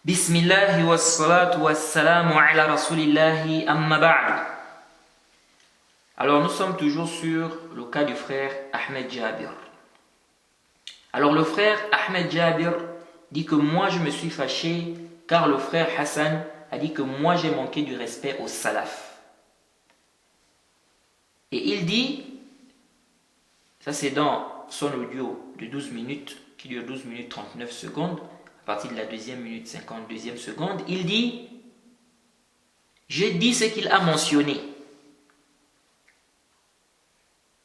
Bismillah wa salatu wa salamu ala rasulillahi amma ba'd. Alors nous sommes toujours sur le cas du frère Ahmed Jabir. Alors le frère Ahmed Jabir dit que moi je me suis fâché car le frère Hassan a dit que moi j'ai manqué du respect au salaf. Et il dit, ça c'est dans son audio de 12 minutes, qui dure 12 minutes 39 secondes, à partir de la deuxième minute 52e seconde, il dit, je dis ce qu'il a mentionné.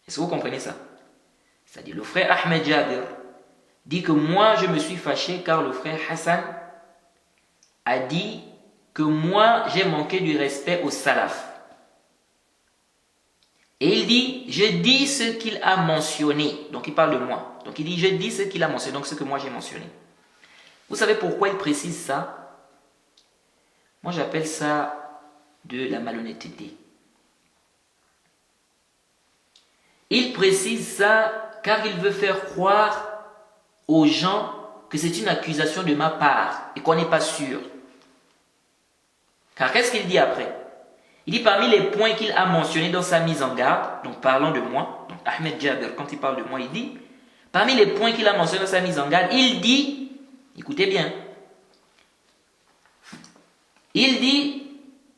Est-ce que vous comprenez ça? C'est-à-dire le frère Ahmed Jabir dit que moi je me suis fâché car le frère Hassan a dit que moi j'ai manqué du respect au salaf. Et il dit, je dis ce qu'il a mentionné. Donc il parle de moi. Donc il dit, je dis ce qu'il a mentionné, donc ce que moi j'ai mentionné. Vous savez pourquoi il précise ça? Moi j'appelle ça de la malhonnêteté. Il précise ça car il veut faire croire aux gens que c'est une accusation de ma part et qu'on n'est pas sûr. Car qu'est-ce qu'il dit après? Il dit parmi les points qu'il a mentionnés dans sa mise en garde, donc parlant de moi, donc Ahmed Jabir, quand il parle de moi, il dit, parmi les points qu'il a mentionnés dans sa mise en garde, il dit, écoutez bien, il dit,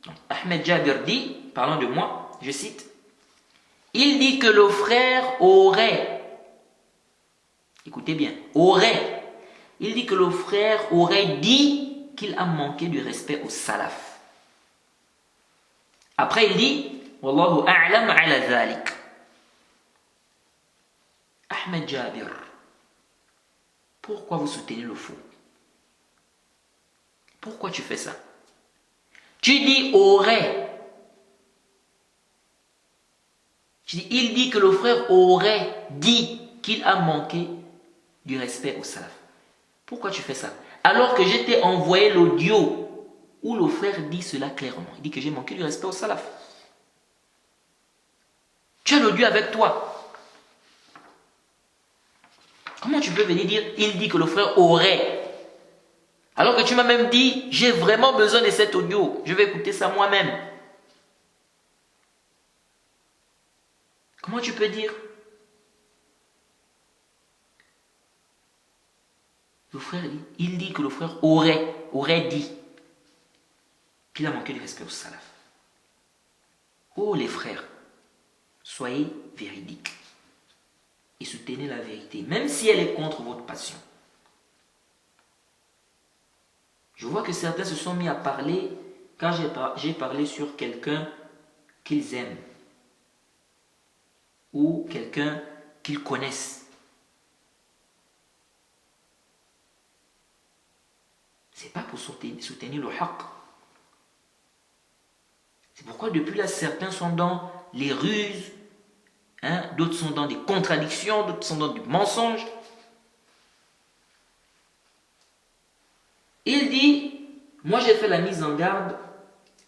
donc Ahmed Jabir dit, parlant de moi, je cite, il dit que le frère aurait, écoutez bien, aurait, il dit que le frère aurait dit qu'il a manqué du respect au salaf. Après il dit, Wallahu a'lam ala dhalik. Ahmed Jabir, pourquoi vous soutenez le faux? Pourquoi tu fais ça? Tu dis aurait. Tu dis, il dit que le frère aurait dit qu'il a manqué du respect au salaf. Pourquoi tu fais ça? Alors que je t'ai envoyé l'audio où le frère dit cela clairement. Il dit que j'ai manqué du respect au salaf. Tu as l'audio avec toi. Comment tu peux venir dire, il dit que le frère aurait, alors que tu m'as même dit, j'ai vraiment besoin de cet audio, je vais écouter ça moi-même. Comment tu peux dire? Le frère, il dit que le frère aurait dit qu'il a manqué de respect au salaf. Oh les frères, soyez véridiques et soutenez la vérité, même si elle est contre votre passion. Je vois que certains se sont mis à parler quand j'ai parlé sur quelqu'un qu'ils aiment ou quelqu'un qu'ils connaissent. C'est pas pour soutenir le haqq. C'est pourquoi depuis là, certains sont dans les ruses, d'autres sont dans des contradictions, d'autres sont dans du mensonge. Il dit, moi j'ai fait la mise en garde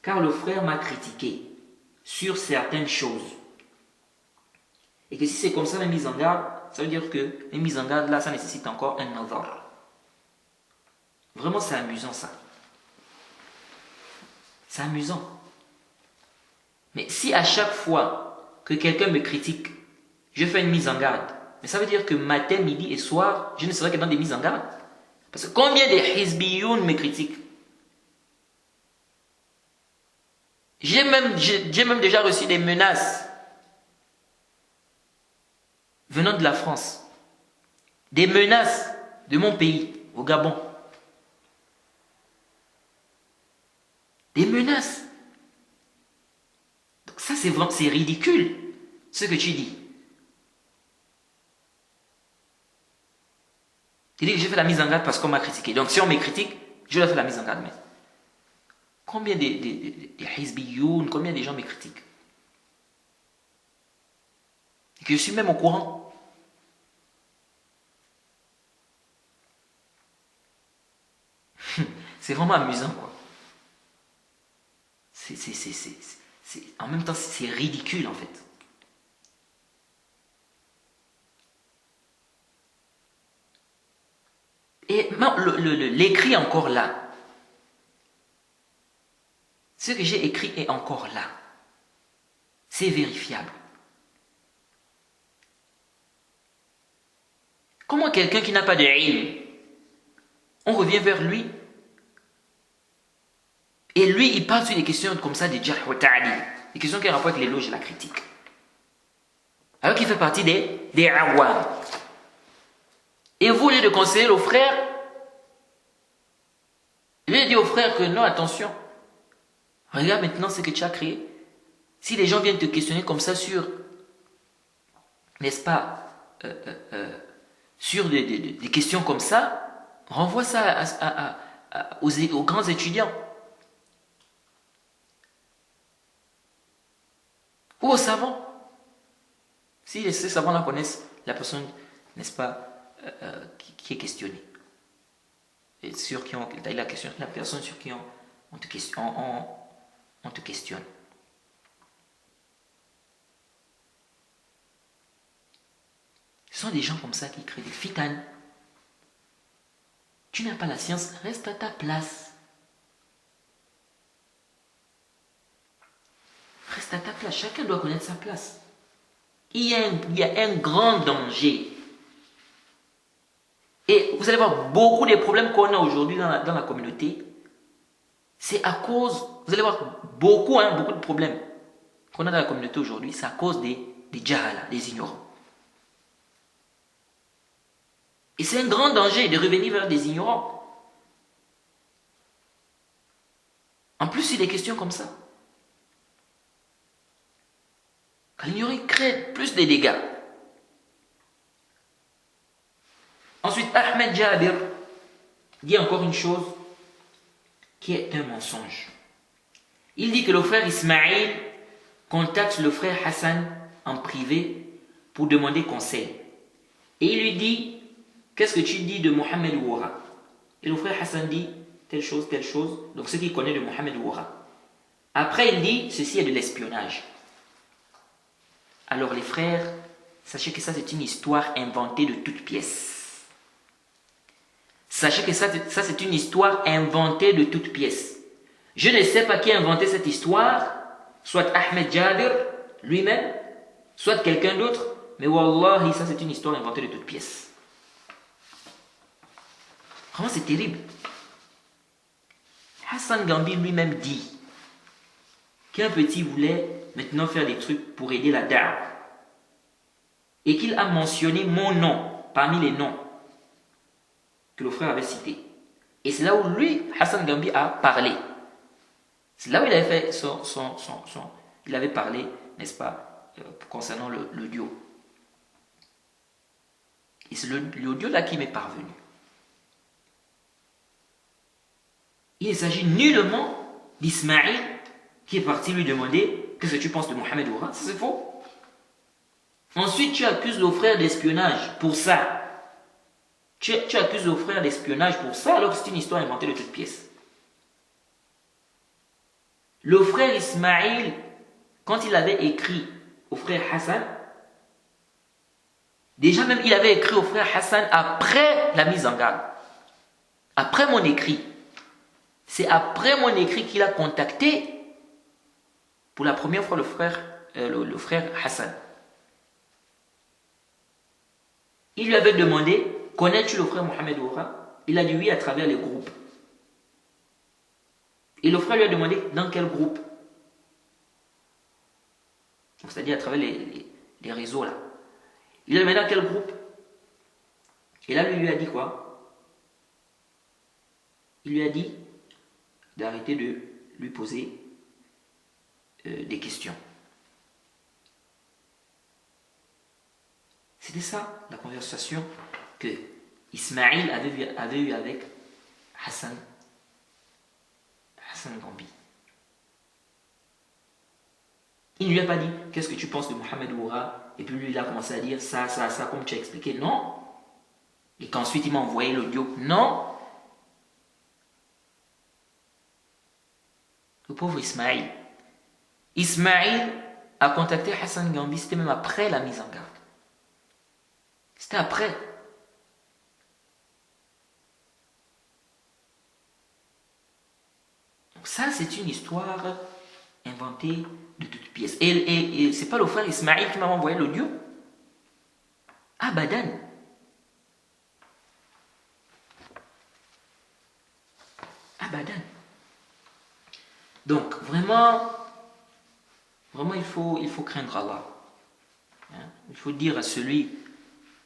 car le frère m'a critiqué sur certaines choses. Et que si c'est comme ça la mise en garde, ça veut dire que les mises en garde là, ça nécessite encore un nazar. Vraiment c'est amusant ça. C'est amusant. Mais si à chaque fois que quelqu'un me critique, je fais une mise en garde, mais ça veut dire que matin, midi et soir, je ne serai que dans des mises en garde. Parce que combien de hizbiyoun me critiquent? J'ai même déjà reçu des menaces venant de la France. Des menaces de mon pays, au Gabon. Des menaces. Donc ça c'est ridicule, ce que tu dis. Tu dis que j'ai fait la mise en garde parce qu'on m'a critiqué. Donc si on me critique, je dois faire la mise en garde. Mais combien de hizbiyoun, combien de gens me critiquent? Et que je suis même au courant. C'est vraiment amusant, quoi. En même temps, c'est ridicule, en fait. Et l'écrit encore là. Ce que j'ai écrit est encore là. C'est vérifiable. Comment quelqu'un qui n'a pas de ilm, on revient vers lui, et lui, il parle sur des questions comme ça, de jarh wa ta'dil, des questions qui ont rapport avec l'éloge et la critique. Alors qu'il fait partie des awam. Et vous, au lieu de conseiller le frère, il vient dire au frère que non, attention, regarde maintenant ce que tu as créé. Si les gens viennent te questionner comme ça sur, n'est-ce pas, sur des questions comme ça, renvoie ça aux grands étudiants. Ou aux savants. Si ces savants-là connaissent la personne, n'est-ce pas, qui est questionnée. Et sur qui la personne sur qui on te questionne. Ce sont des gens comme ça qui créent des fitanes. Tu n'as pas la science, reste à ta place. Reste à ta place. Chacun doit connaître sa place. Il y a un grand danger. Et vous allez voir beaucoup des problèmes qu'on a aujourd'hui dans la communauté. C'est à cause, vous allez voir beaucoup de problèmes qu'on a dans la communauté aujourd'hui. C'est à cause des jahala, des ignorants. Et c'est un grand danger de revenir vers des ignorants. En plus, sur des questions comme ça. Quand l'ignorant crée plus de dégâts. Ensuite, Ahmed Jabir dit encore une chose qui est un mensonge. Il dit que le frère Ismaïl contacte le frère Hassan en privé pour demander conseil. Et il lui dit, qu'est-ce que tu dis de Mohamed Oura? Et le frère Hassan dit, telle chose. Donc ce qu'il connaît de Mohamed Oura. Après, il dit, ceci est de l'espionnage. Alors les frères, sachez que ça c'est une histoire inventée de toutes pièces. Sachez que ça c'est une histoire inventée de toutes pièces. Je ne sais pas qui a inventé cette histoire, soit Ahmed Jabir lui-même, soit quelqu'un d'autre, mais wallahi, ça c'est une histoire inventée de toutes pièces. Vraiment c'est terrible. Hassan Gambi lui-même dit qu'un petit voulait maintenant faire des trucs pour aider la da'wah et qu'il a mentionné mon nom parmi les noms que le frère avait cités. Et c'est là où lui, Hassan Gambi, a parlé. C'est là où il avait fait il avait parlé, n'est-ce pas, concernant l'audio. Et c'est l'audio là qui m'est parvenu. Il ne s'agit nullement d'Ismaïl qui est parti lui demander qu'est-ce que tu penses de Mohamed Oura. Ça c'est faux. Ensuite, tu accuses le frère d'espionnage pour ça. Tu accuses le frère d'espionnage pour ça alors que c'est une histoire inventée de toutes pièces. Le frère Ismaïl, quand il avait écrit au frère Hassan, déjà même il avait écrit au frère Hassan après la mise en garde. Après mon écrit. C'est après mon écrit qu'il a contacté pour la première fois le frère Hassan. Il lui avait demandé, connais-tu le frère Mohamed Oura? Il a dit oui à travers les groupes. Et le frère lui a demandé dans quel groupe? C'est-à-dire à travers les réseaux là. Il a demandé dans quel groupe? Et là lui a dit quoi? Il lui a dit d'arrêter de lui poser des questions. C'était ça la conversation que Ismaïl avait eu avec Hassan Gambi. Il ne lui a pas dit qu'est-ce que tu penses de Mohamed Oura, et puis lui il a commencé à dire ça comme tu as expliqué. Non. Et qu'ensuite il m'a envoyé l'audio. Non. Le pauvre Ismaïl. Ismaïl a contacté Hassan Gambi, c'était même après la mise en garde. C'était après. Donc ça, c'est une histoire inventée de toutes pièces. Et c'est pas le frère Ismaïl qui m'a envoyé l'audio. Abadan. Abadan. Donc, vraiment, il faut craindre Allah. Il faut dire à celui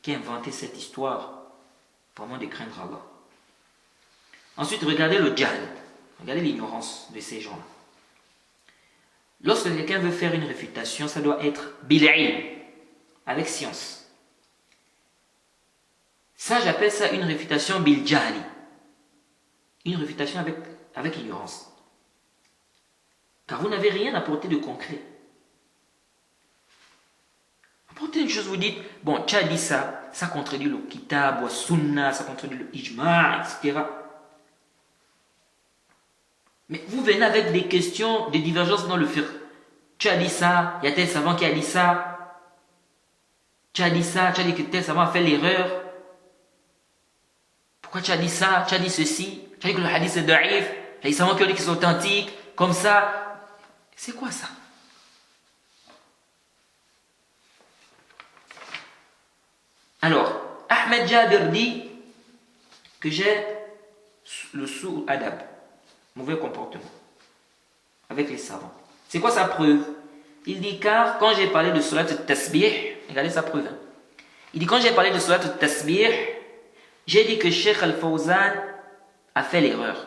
qui a inventé cette histoire, vraiment de craindre Allah. Ensuite, regardez le jahl. Regardez l'ignorance de ces gens-là. Lorsque quelqu'un veut faire une réfutation, ça doit être bil-ilm, avec science. Ça, j'appelle ça une réfutation bil-jahli. Une réfutation avec ignorance. Car vous n'avez rien apporté de concret. Apportez une chose, vous dites, bon, tu as dit ça, ça contredit le kitab, ou sunna, ça contredit le ijma', etc. Mais vous venez avec des questions, des divergences dans le fiqh. Tu as dit ça, il y a tel savant qui a dit ça. Tu as dit ça, tu as dit que tel savant a fait l'erreur. Pourquoi tu as dit ça, tu as dit ceci, tu as dit que le hadith est da'if, il y a des savants qui ont dit qu'ils sont authentiques, comme ça. C'est quoi ça? Alors, Ahmed Jabir dit que j'ai le sou-adab, mauvais comportement, avec les savants. C'est quoi sa preuve? Il dit car quand j'ai parlé de Salat al-Tasbih, regardez sa preuve. Hein. Il dit quand j'ai parlé de Salat al-Tasbih, j'ai dit que Cheikh Al-Fawzan a fait l'erreur.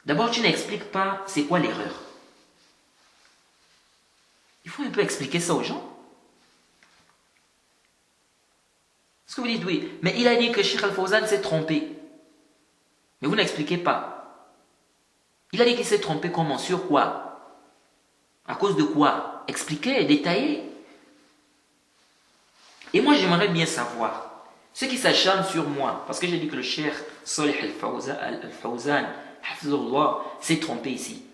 D'abord, tu n'expliques pas c'est quoi l'erreur. Il faut un peu expliquer ça aux gens. Parce que vous dites oui, mais il a dit que Cheikh Al-Fawzan s'est trompé. Mais vous n'expliquez pas. Il a dit qu'il s'est trompé comment? Sur quoi? À cause de quoi? Expliquez, détaillez. Et moi, j'aimerais bien savoir, ceux qui s'acharnent sur moi, parce que j'ai dit que le Cheikh Salih Al-Fawzan, Hafizullah, s'est trompé ici.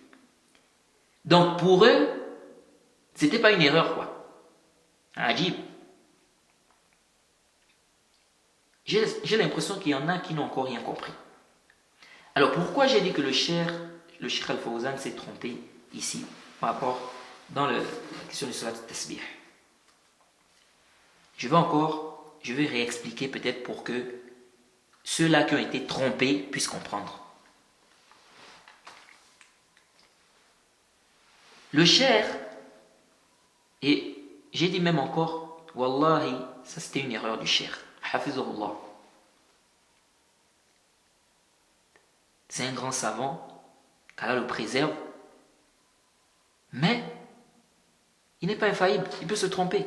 Donc pour eux, c'était pas une erreur, quoi. Ajib. J'ai l'impression qu'il y en a qui n'ont encore rien compris. Alors pourquoi j'ai dit que le Cheikh Al-Fawzan s'est trompé ici, par rapport dans la question du Salat al-Tasbih? Je vais réexpliquer peut-être pour que ceux-là qui ont été trompés puissent comprendre. Le Cheikh, et j'ai dit même encore, Wallahi, ça c'était une erreur du Cheikh, Hafizullah. C'est un grand savant, qu'Allah le préserve, mais il n'est pas infaillible, il peut se tromper.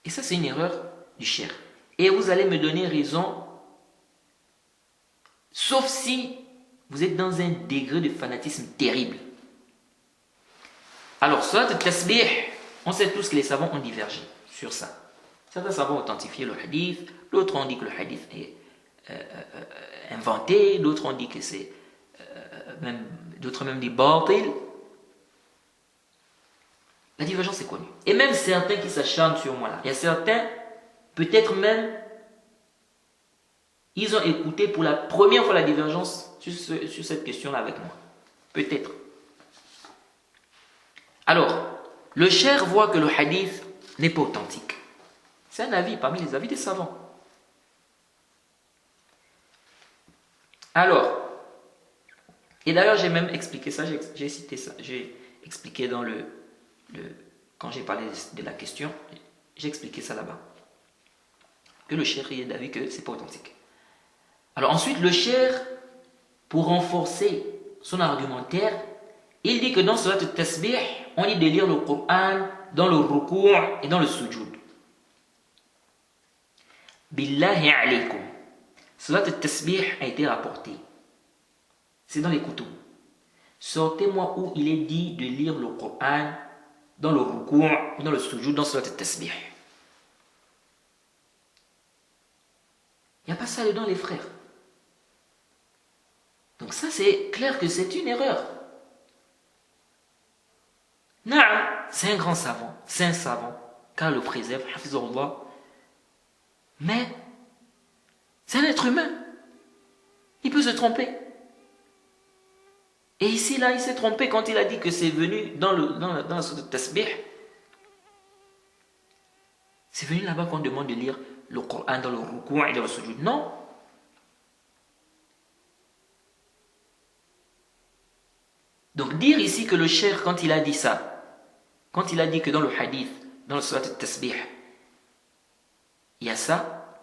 Et ça c'est une erreur du Cheikh. Et vous allez me donner raison, sauf si vous êtes dans un degré de fanatisme terrible. Alors, Salat al-Tasbih, on sait tous que les savants ont divergé sur ça. Certains savants ont authentifié le hadith, d'autres ont dit que le hadith est inventé, d'autres ont dit que c'est d'autres même dit batil. La divergence est connue. Et même certains qui s'acharnent sur moi là, il y a certains, peut-être même, ils ont écouté pour la première fois la divergence sur cette question-là avec moi. Peut-être. Alors, le Cheikh voit que le hadith n'est pas authentique. C'est un avis parmi les avis des savants. Alors, et d'ailleurs j'ai même expliqué ça, j'ai cité ça, j'ai expliqué dans quand j'ai parlé de la question, j'ai expliqué ça là-bas. Que le Cheikh est d'avis que c'est pas authentique. Alors ensuite, le Cheikh, pour renforcer son argumentaire, il dit que dans Salat al-Tasbih, on dit de lire le Coran dans le ruku' et dans le sujoud. Billahi alaykum. Salat al-Tasbih a été rapporté. C'est dans les kutub. Sortez-moi où il est dit de lire le Coran dans le ruku' ou dans le sujoud dans Salat al-Tasbih. Il n'y a pas ça dedans, les frères. Donc ça, c'est clair que c'est une erreur. Naam, c'est un grand savant, c'est un savant, car le préserve, hafizullah. Mais c'est un être humain. Il peut se tromper. Et ici, là, il s'est trompé quand il a dit que c'est venu dans la sourate Tasbih. C'est venu là-bas qu'on demande de lire le Coran dans le ruku' et dans le sujud. Non. Donc dire ici que le cheikh, quand il a dit ça, quand il a dit que dans le hadith, dans le surat al-tasbih, il y a ça,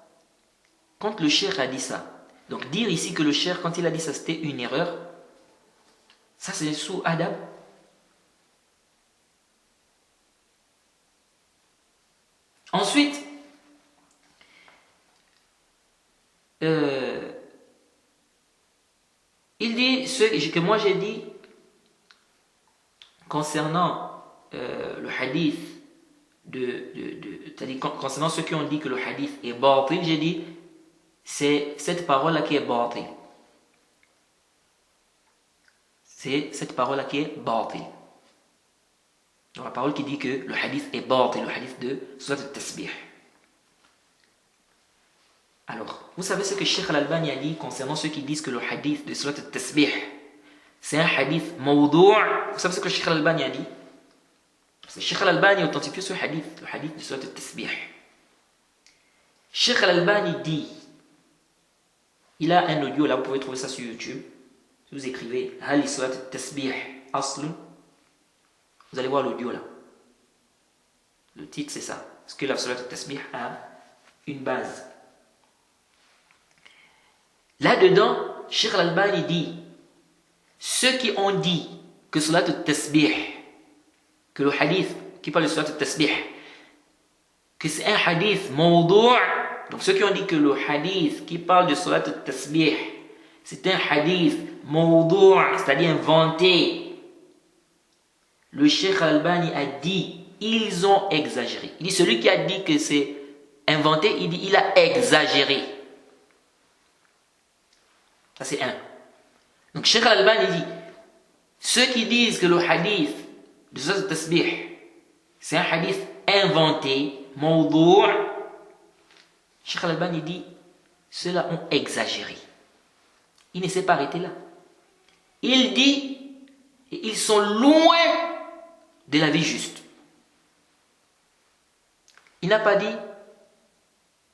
quand le cheikh a dit ça, donc dire ici que le cheikh, quand il a dit ça, c'était une erreur, ça c'est sous adab. Ensuite, il dit ce que moi j'ai dit concernant le hadith c'est-à-dire concernant ceux qui ont dit que le hadith est batil, j'ai dit c'est cette parole-là qui est batil. C'est cette parole-là qui est batil. Donc la parole qui dit que le hadith est batil, le hadith de Surat al-Tasbih. Alors, vous savez ce que Cheikh Al-Albani a dit concernant ceux qui disent que le hadith de Surat al-Tasbih c'est un hadith mawdou'. Vous savez ce que Cheikh Al-Albani a dit? Parce que Cheikh Al-Albani a authentifié ce hadith, le hadith de Surat al-Tasbih. Cheikh Al-Albani dit, il a un audio là, vous pouvez trouver ça sur YouTube. Si vous écrivez Hali Surat al-Tasbih Aslun, vous allez voir l'audio là. Le titre c'est ça. Est-ce que la Surat al-Tasbih a une base? Là-dedans, Cheikh Al-Albani dit, ceux qui ont dit que Surat al-Tasbih, que le hadith qui parle de Surat al-Tasbih, que c'est un hadith mawdou', donc ceux qui ont dit que le hadith qui parle de Surat al-Tasbih, c'est un hadith mawdou', c'est-à-dire inventé, le Cheikh Al-Albani a dit, ils ont exagéré. Il dit, celui qui a dit que c'est inventé, il dit, il a exagéré. Ça c'est un. Donc Cheikh Al-Albani dit, ceux qui disent que le hadith de Surat al-Tasbih, c'est un hadith inventé, mawdou', Cheikh Al-Albani dit, ceux-là ont exagéré. Il ne s'est pas arrêté là. Il dit, ils sont loin de la vie juste. Il n'a pas dit,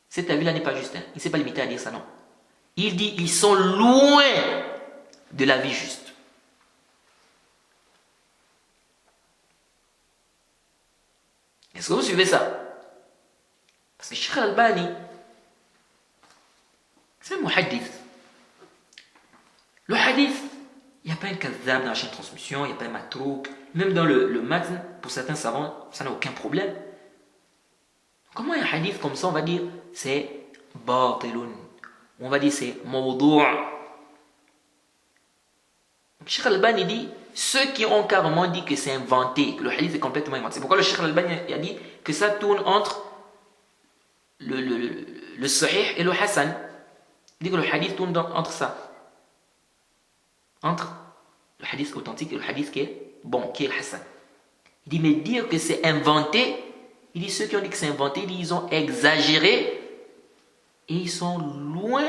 cet avis-là n'est pas juste. Hein. Il ne s'est pas limité à dire ça, non. Il dit, ils sont loin de la vie juste. Est-ce que vous suivez ça? Parce que Cheikh Al-Albani, c'est un muhaddith. Le hadith, il n'y a pas un kazzab dans la chaîne de transmission, il n'y a pas un matrouk. Même dans le matn, pour certains savants, ça n'a aucun problème. Comment un hadith comme ça, on va dire, c'est batilun. On va dire c'est mawdou'. Cheikh Al-Albani dit, ceux qui ont carrément dit que c'est inventé, que le hadith est complètement inventé. C'est pourquoi le Cheikh Al-Albani a dit que ça tourne entre le sahih et le hasan. Il dit que le hadith tourne entre ça. Entre le hadith authentique et le hadith qui est bon, qui est hasan. Il dit, mais dire que c'est inventé, il dit, ceux qui ont dit que c'est inventé, il dit, ils ont exagéré et ils sont loin,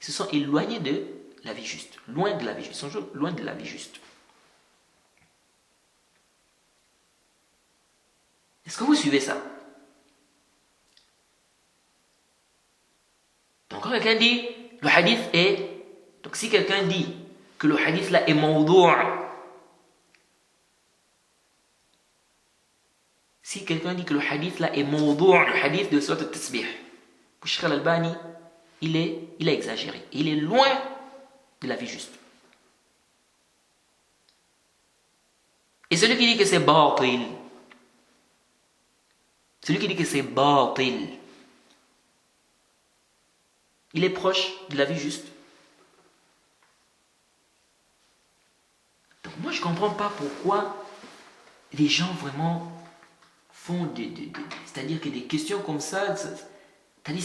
ils se sont éloignés de la vie juste. Loin de la vie juste. Ils sont loin de la vie juste. Est-ce que vous suivez ça? Donc quand quelqu'un dit, le hadith est... Donc si quelqu'un dit que le hadith là est mawdou', si quelqu'un dit que le hadith là est mawdou', le hadith de Surat al-Tasbih, pour Cheikh Al-Albani, il a exagéré. Il est loin de la vie juste. Et celui qui dit que c'est batil, celui qui dit que c'est batil, il est proche de la vie juste. Donc moi je ne comprends pas pourquoi les gens vraiment font c'est-à-dire que des questions comme ça, c'est-à-dire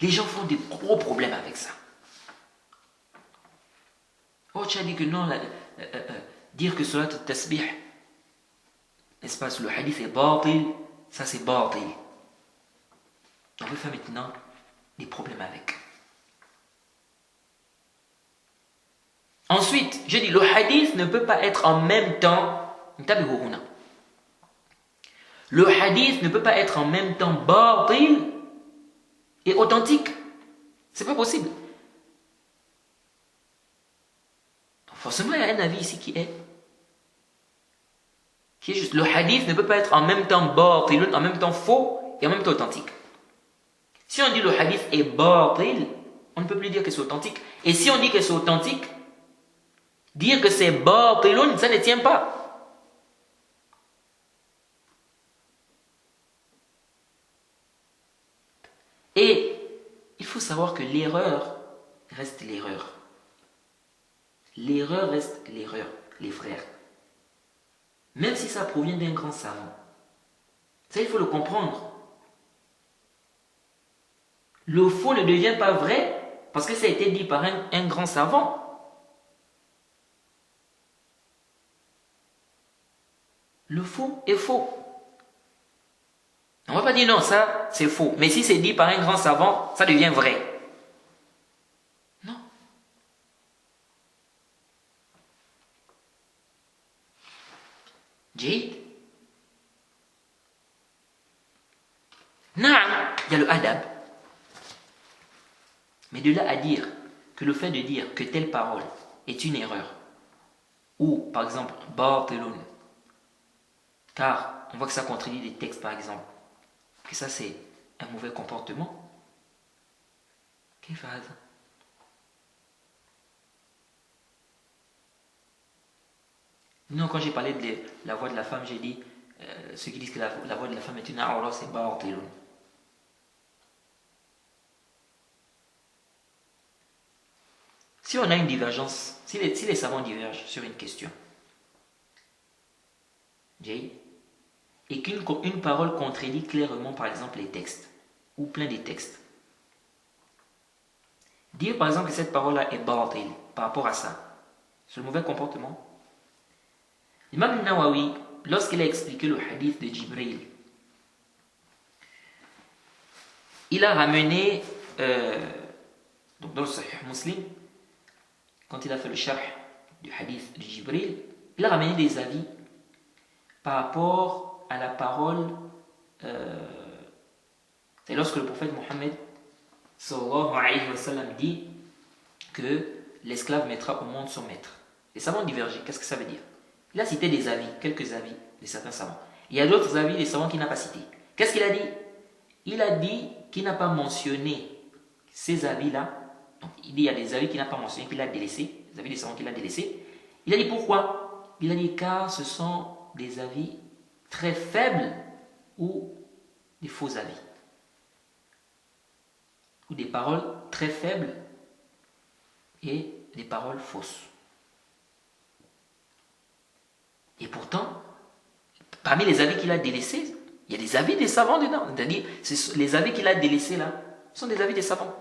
les gens font des gros problèmes avec ça. Oh, tu as dit que non, dire que Surat al-Tasbih, n'est-ce pas, le hadith est batil, ça c'est batil. On veut faire maintenant des problèmes avec. Ensuite, je dis, le hadith ne peut pas être en même temps, le hadith ne peut pas être en même temps batil et authentique. C'est pas possible. Donc forcément, il y a un avis ici qui est juste. Le hadith ne peut pas être en même temps batil, en même temps faux et en même temps authentique. Si on dit le hadith est batil, on ne peut plus dire que c'est authentique. Et si on dit que c'est authentique, dire que c'est batilun, ça ne tient pas. Et il faut savoir que l'erreur reste l'erreur. L'erreur reste l'erreur, les frères. Même si ça provient d'un grand savant. Ça, il faut le comprendre. Le faux ne devient pas vrai parce que ça a été dit par un grand savant. Le faux est faux. On ne va pas dire non, ça c'est faux. Mais si c'est dit par un grand savant, ça devient vrai. Non. Jade. Non, il y a le adab. Mais de là à dire que le fait de dire que telle parole est une erreur, ou par exemple, batilun, car on voit que ça contredit des textes par exemple, que ça c'est un mauvais comportement, qu'est-ce que ça? Non, quand j'ai parlé de la voix de la femme, j'ai dit ceux qui disent que la voix de la femme est une aura, c'est batilun. Si on a une divergence, si les savants divergent sur une question, et qu'une parole contredit clairement par exemple les textes, ou plein de textes, dire par exemple que cette parole-là est batil par rapport à ça, c'est le mauvais comportement. L'imam Nawawi, lorsqu'il a expliqué le hadith de Jibril, il a ramené, donc dans le Sahih Muslim, quand il a fait le sharh du hadith de Jibril, il a ramené des avis par rapport à la parole. C'est lorsque le prophète Mohammed sallallahu alayhi wa sallam dit que l'esclave mettra au monde son maître. Les savants divergent. Qu'est-ce que ça veut dire? Il a cité des avis, quelques avis de certains savants. Il y a d'autres avis des savants qu'il n'a pas cités. Qu'est-ce qu'il a dit? Il a dit qu'il n'a pas mentionné ces avis-là. Donc, il dit il y a des avis qu'il n'a pas mentionnés, qu'il a délaissés, des avis des savants qu'il a délaissés. Il a dit pourquoi? Il a dit car ce sont des avis très faibles ou des faux avis. Ou des paroles très faibles et des paroles fausses. Et pourtant, parmi les avis qu'il a délaissés, il y a des avis des savants dedans. C'est-à-dire, les avis qu'il a délaissés là, sont des avis des savants.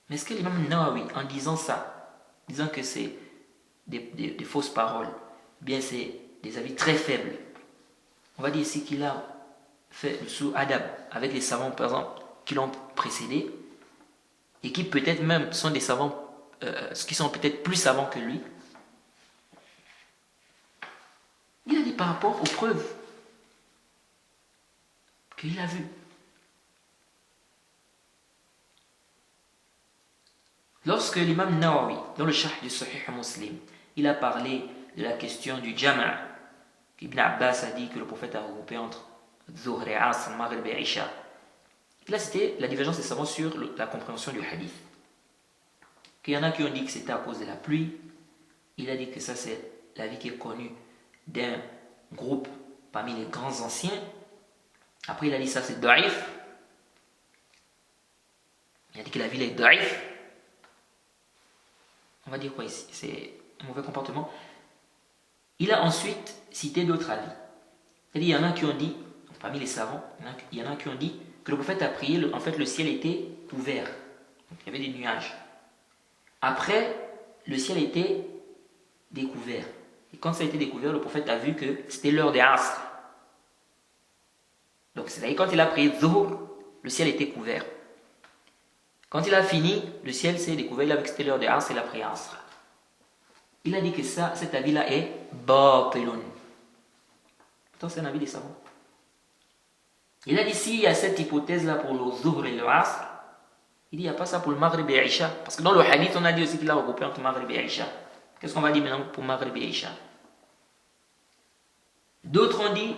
Mais est-ce que l'imam Nawawi, en disant ça, disant que c'est des fausses paroles, bien c'est des avis très faibles, on va dire ici qu'il a fait le sous-adab avec les savants, par exemple, qui l'ont précédé, et qui peut-être même sont des savants, qui sont peut-être plus savants que lui. Il a dit par rapport aux preuves qu'il a vues. Lorsque l'imam Nawawi, dans le sharh du Sahih Muslim, il a parlé de la question du Jama', qu'Ibn Abbas a dit que le prophète a regroupé entre Zuhr et Asr, Maghrib et Isha. Il a cité la divergence des savants sur la compréhension du hadith. Qu'il y en a qui ont dit que c'était à cause de la pluie. Il a dit que ça c'est l'avis qui est connu d'un groupe parmi les grands anciens. Après il a dit ça c'est da'if. Il a dit que la ville est da'if. On va dire quoi ici? C'est un mauvais comportement. Il a ensuite cité d'autres avis. C'est-à-dire, il y en a qui ont dit, parmi les savants, il y en a qui ont dit que le prophète a prié, en fait le ciel était couvert. Donc, il y avait des nuages. Après, le ciel était découvert. Et quand ça a été découvert, le prophète a vu que c'était l'heure des Asr. Donc, c'est-à-dire quand il a prié Zuhr, le ciel était couvert. Quand il a fini, le ciel s'est découvert, il a vu que c'était l'heure de Asr et la prière Asr. Il a dit que ça, cet avis-là est batilun. Pourtant, c'est un avis des savants. Il a dit, s'il y a cette hypothèse-là pour le Zuhr et le Asr, il dit, il n'y a pas ça pour le Maghrib et Isha. Parce que dans le hadith, on a dit aussi qu'il a regroupé entre Maghrib et Isha. Qu'est-ce qu'on va dire maintenant pour Maghrib et Isha? D'autres ont dit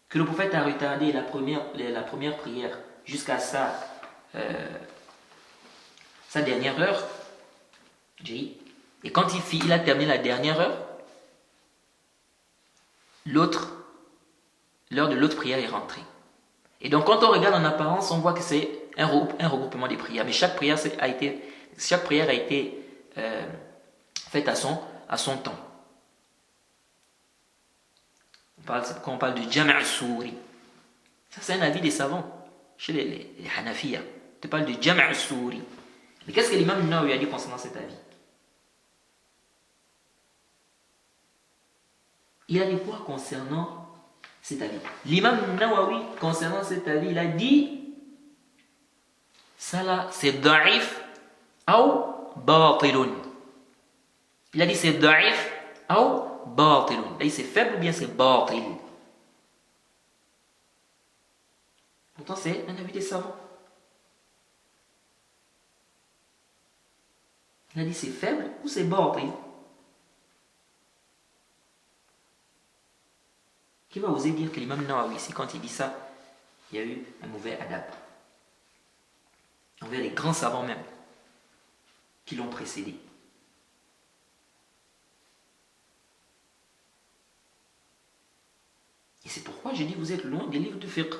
que le prophète a retardé la première prière jusqu'à sa dernière heure. Et quand il a terminé la dernière heure, l'heure de l'autre prière est rentrée. Et donc quand on regarde en apparence, on voit que c'est un regroupement des prières. Mais chaque prière a été faite à son temps. C'est pourquoi on parle de Jam' al-Souri. Ça, c'est un avis des savants. Chez les Hanafiya. On parle de Jam' al-Souri. Mais qu'est-ce que l'imam Nawawi a dit concernant cet avis? Il a dit quoi concernant cet avis? L'imam Nawawi, concernant cet avis, il a dit ça là, c'est da'if ou batilun. Il a dit c'est da'if ou batilun. Il a dit c'est faible ou bien c'est batil. Pourtant, c'est un avis des savants. Il a dit c'est faible ou c'est batil. Qui va oser dire que l'imam Nawawi, ici, quand il dit ça, il y a eu un mauvais adab envers les grands savants même qui l'ont précédé. Et c'est pourquoi je dis vous êtes loin des livres de fiqh.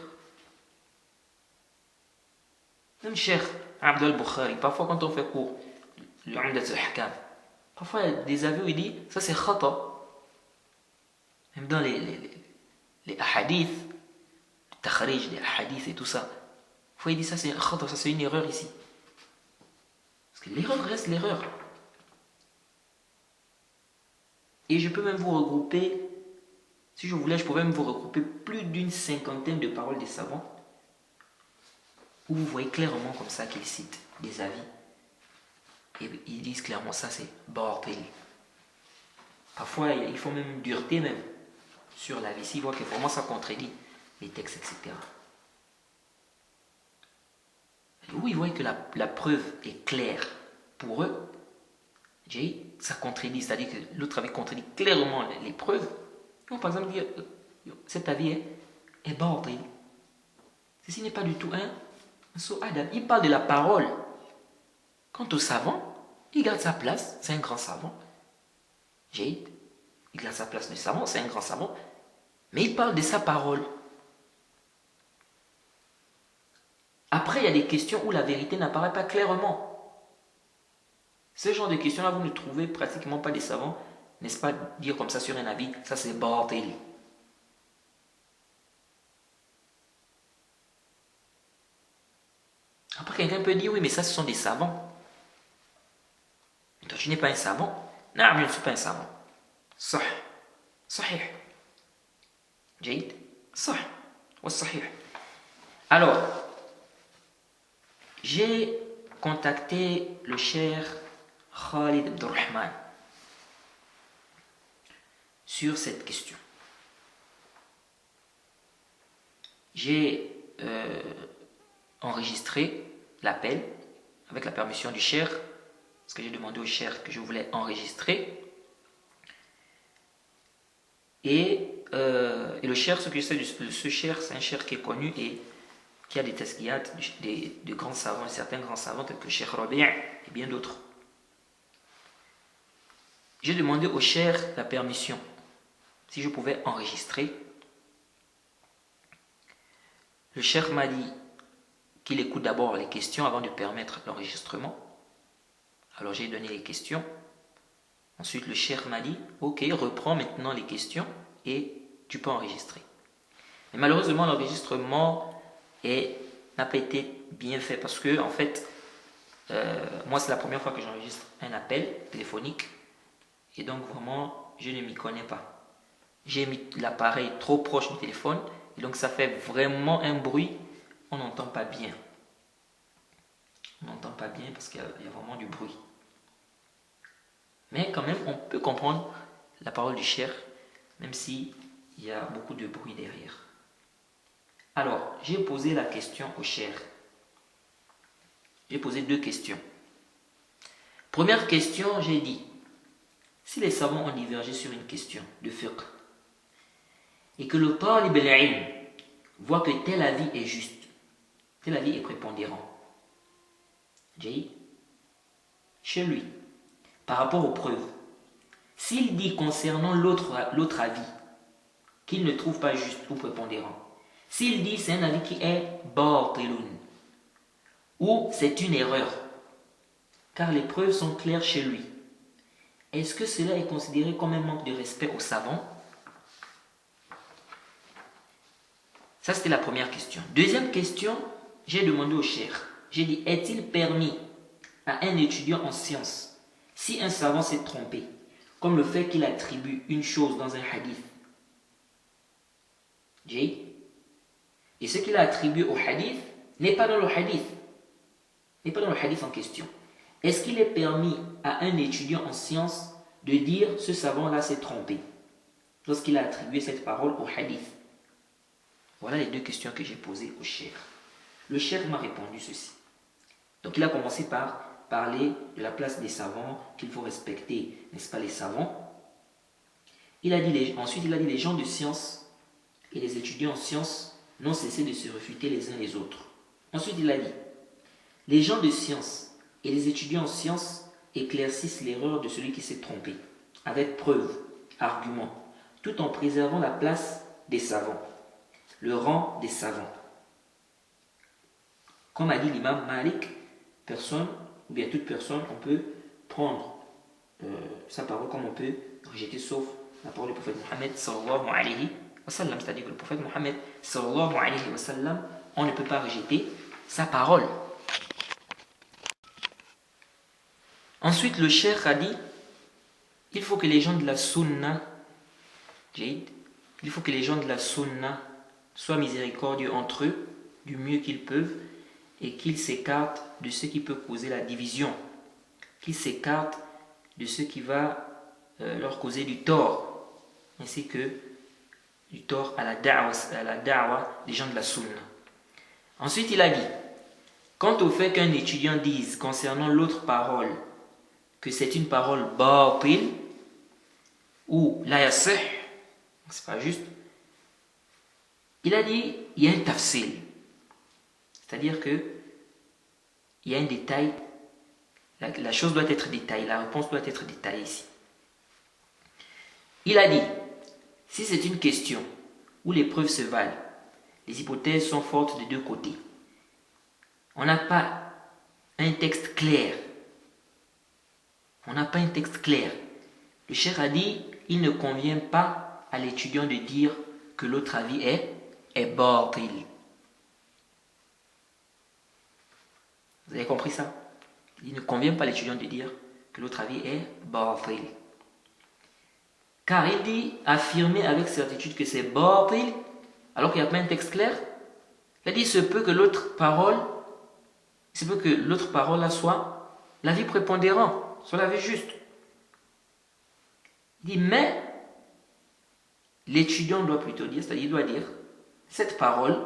Même Cheikh Abdel Bukhari, parfois quand on fait cours, le Umdat al-Ahkam, parfois il y a des avis où il dit ça c'est khata. Même dans les ahadiths, le takhrij, les ahadiths et tout ça. Parfois il dit ça c'est khata, ça c'est une erreur ici. Parce que l'erreur reste l'erreur. Et je peux même vous regrouper, si je voulais, je pouvais même vous regrouper plus d'une cinquantaine de paroles des savants où vous voyez clairement comme ça qu'ils citent des avis. Et ils disent clairement ça c'est batil. Parfois ils font même une dureté même sur l'avis. Ici, ils voient que vraiment ça contredit les textes, etc. Où ils voient que la preuve est claire pour eux, ça contredit, c'est-à-dire que l'autre avis contredit clairement les preuves. Ils vont par exemple dire cet avis est batil. Ceci n'est pas du tout un Adam. Il parle de la parole. Quant au savant, il garde sa place, c'est un grand savant. Il garde sa place de savant, c'est un grand savant. Mais il parle de sa parole. Après, il y a des questions où la vérité n'apparaît pas clairement. Ce genre de questions-là, vous ne trouvez pratiquement pas des savants, n'est-ce pas, dire comme ça sur un avis, ça c'est batil. Après, quelqu'un peut dire, oui, mais ça, ce sont des savants. Mais toi, tu n'es pas un savant. Non, je ne suis pas un savant. Sahih. Jaïd. Sahih. Alors, j'ai contacté le cher Khalid Abdurrahman sur cette question. J'ai enregistré l'appel avec la permission du cher, parce que j'ai demandé au cher que je voulais enregistrer. Et le cher, ce que je sais de ce cher, c'est un cher qui est connu et qui a des tasqiyat de grands savants, certains grands savants tels que Cheikh Rabi' et bien d'autres. J'ai demandé au cher la permission, si je pouvais enregistrer. Le cher m'a dit qu'il écoute d'abord les questions avant de permettre l'enregistrement. Alors j'ai donné les questions. Ensuite le cher m'a dit ok, reprends maintenant les questions et tu peux enregistrer. Mais malheureusement l'enregistrement n'a pas été bien fait parce que en fait moi c'est la première fois que j'enregistre un appel téléphonique et donc vraiment je ne m'y connais pas. J'ai mis l'appareil trop proche du téléphone et donc ça fait vraiment un bruit, on n'entend pas bien. pas bien parce qu'il y a vraiment du bruit. Mais quand même, on peut comprendre la parole du cheikh, même s'il y a beaucoup de bruit derrière. Alors, j'ai posé la question au cheikh. J'ai posé 2 questions. Première question, j'ai dit, si les savants ont divergé sur une question de fiqh, et que le talib al-ilm voit que tel avis est juste, tel avis est prépondérant, chez lui, par rapport aux preuves, s'il dit concernant l'autre avis qu'il ne trouve pas juste ou prépondérant, s'il dit c'est un avis qui est batilun ou c'est une erreur, car les preuves sont claires chez lui, est-ce que cela est considéré comme un manque de respect aux savants? Ça, c'était la première question. Deuxième question, j'ai demandé au cheikh, j'ai dit, est-il permis à un étudiant en sciences, si un savant s'est trompé, comme le fait qu'il attribue une chose dans un hadith, et ce qu'il a attribué au hadith n'est pas dans le hadith, en question. Est-ce qu'il est permis à un étudiant en sciences de dire ce savant-là s'est trompé lorsqu'il a attribué cette parole au hadith? Voilà les 2 questions que j'ai posées au cheikh. Le cheikh m'a répondu ceci. Donc il a commencé par parler de la place des savants, qu'il faut respecter, n'est-ce pas, les savants. Ensuite il a dit les gens de science et les étudiants en sciences n'ont cessé de se réfuter les uns les autres. Ensuite il a dit les gens de science et les étudiants en sciences éclaircissent l'erreur de celui qui s'est trompé, avec preuves, arguments, tout en préservant la place des savants, le rang des savants. Comme a dit l'imam Malik, personne, ou bien toute personne, on peut prendre sa parole comme on peut rejeter, sauf la parole du prophète Mohammed sallallahu alayhi wa sallam. C'est-à-dire que le prophète Mohammed sallallahu alayhi wa sallam, on ne peut pas rejeter sa parole. Ensuite, le cheikh a dit, il faut que les gens de la sunna, soient miséricordieux entre eux, du mieux qu'ils peuvent, et qu'ils s'écartent de ce qui peut causer la division, qu'ils s'écartent de ce qui va leur causer du tort, ainsi que du tort à la da'wa des gens de la sunna. Ensuite, il a dit, quant au fait qu'un étudiant dise concernant l'autre parole que c'est une parole batil ou la yasih, c'est pas juste, il a dit, il y a un tafsil, c'est-à-dire que il y a un détail, la chose doit être détaillée, la réponse doit être détaillée ici. Il a dit, si c'est une question où les preuves se valent, les hypothèses sont fortes de 2 côtés, on n'a pas un texte clair, le cheikh a dit, il ne convient pas à l'étudiant de dire que l'autre avis est batil. Vous avez compris ça? Il ne convient pas à l'étudiant de dire que l'autre avis est batil. Car il dit affirmer avec certitude que c'est batil alors qu'il n'y a pas un texte clair. Il a dit il se peut que l'autre parole là soit l'avis prépondérant, soit l'avis juste. Il dit mais l'étudiant doit plutôt dire, c'est-à-dire il doit dire cette parole,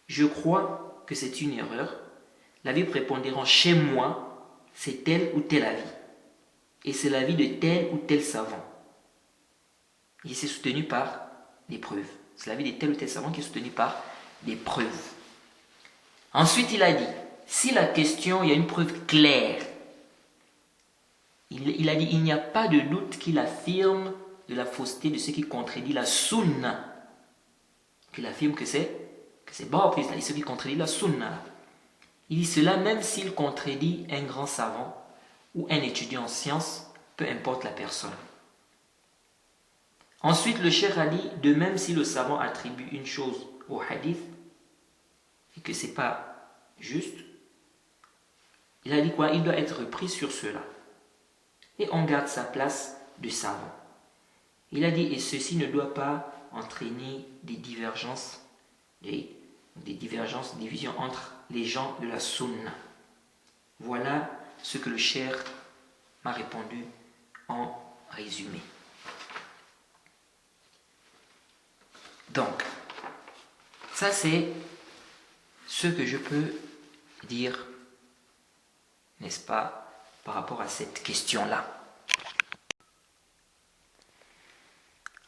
je crois que c'est une erreur, l'avis prépondérant chez moi c'est tel ou tel avis, et c'est l'avis de tel ou tel savant, et c'est soutenu par des preuves, c'est l'avis de tel ou tel savant qui est soutenu par des preuves. Ensuite il a dit, si la question, il y a une preuve claire, il a dit, il n'y a pas de doute qu'il affirme de la fausseté de ce qui contredit la sunna, qu'il affirme que c'est bon, c'est-à-dire ce qui contredit la sunna. Il dit cela même s'il contredit un grand savant ou un étudiant en sciences, peu importe la personne. Ensuite, le cheikh a dit, de même si le savant attribue une chose au hadith et que c'est pas juste, il a dit quoi? Il doit être repris sur cela. Et on garde sa place de savant. Il a dit, et ceci ne doit pas entraîner des divergences, des divergences, des divisions entre les gens de la sunna. Voilà ce que le cheikh m'a répondu en résumé. Donc, ça c'est ce que je peux dire, n'est-ce pas, par rapport à cette question-là.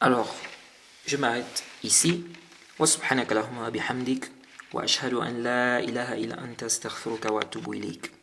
Alors, je m'arrête ici. Wa subhanaka Allahumma bihamdik wa ashhadu an la ilaha illa anta astaghfiruka wa atubu ilayk.